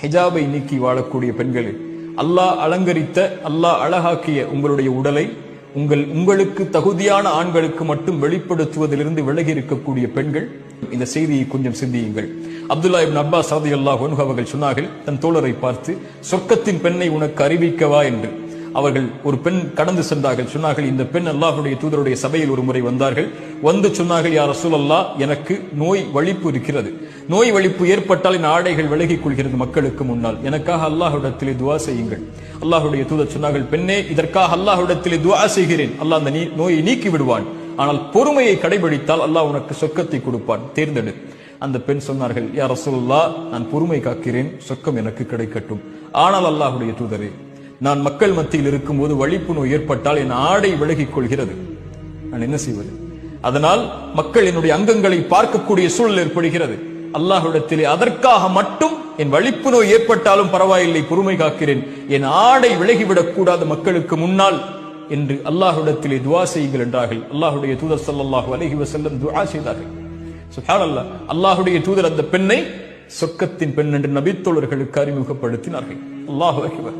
ஹிஜாபை நீக்கி வாழக்கூடிய பெண்களே, அல்லாஹ் அலங்கரித்த, அல்லாஹ் அழகாக்கிய உங்களுடைய உடலை உங்களுக்கு தகுதியான ஆண்களுக்கு மட்டும் வெளிப்படுத்துவதிலிருந்து விலகி இருக்கக்கூடிய பெண்கள் இந்த செய்தியை கொஞ்சம் சிந்தியுங்கள். அப்துல்லா இப்னு அப்பாஸ் ரலியல்லாஹு அன்ஹு அவர்கள் சொன்னார்கள், தன் தோழரை பார்த்து, சொர்க்கத்தின் பெண்ணை உனக்கு அறிவிக்கவா என்று. அவர்கள் ஒரு பெண் கடந்து சென்றார்கள். சொன்னார்கள், இந்த பெண் அல்லாஹ்வுடைய தூதருடைய சபையில் ஒரு முறை வந்தார்கள். வந்து சொன்னார்கள், யா ரசூலல்லாஹ், எனக்கு நோய் வலிப்பு இருக்கிறது. நோய் வலிப்பு ஏற்பட்டால் என் ஆடைகள் விலகிக் கொள்கிறது மக்களுக்கு முன்னால். எனக்காக அல்லாஹ்விடத்திலே துஆ செய்யுங்கள். அல்லாஹ்வுடைய தூதர் சொன்னார்கள், பெண்ணே, இதற்காக அல்லாஹ்விடத்திலே துஆ செய்கிறேன். அல்லாஹ் அந்த நோயை நீக்கி விடுவான். ஆனால் பொறுமையை கடைபிடித்தால் அல்லாஹ் உனக்கு சொர்க்கத்தை கொடுப்பான், தேர்ந்தெடு. அந்த பெண் சொன்னார்கள், யா ரசூலுல்லாஹ், நான் பொறுமை காக்கிறேன், சொர்க்கம் எனக்கு கிடைக்கட்டும். ஆனால் அல்லாஹ்வுடைய தூதரே, நான் மக்கள் மத்தியில் இருக்கும்போது வலிப்பு நோய் ஏற்பட்டால் என் ஆடை விலகிக் கொள்கிறது, நான் என்ன செய்வது? அதனால் மக்கள் என்னுடைய அங்கங்களை பார்க்கக்கூடிய சூழல் ஏற்படுகிறது. அல்லாஹ்விடத்திலே அதற்காக மட்டும் என் வலிப்பு நோய் ஏற்பட்டாலும் பரவாயில்லை, பொறுமை காக்கிறேன், என் ஆடை விலகிவிடக் கூடாது மக்களுக்கு முன்னால் என்று அல்லாஹ்விடத்திலே துஆ செய்யுங்கள் என்றார்கள். அல்லாஹ்வுடைய தூதர் ஸல்லல்லாஹு அலைஹி வஸல்லம் துஆ செய்தார்கள். சுப்ஹானல்லாஹ், அல்லாஹ்வுடைய தூதர் அந்த பெண்ணை சொர்க்கத்தின் பெண் என்று நபித்தோழர்களுக்கு அறிமுகப்படுத்தினார்கள். அல்லாஹு அக்பர்.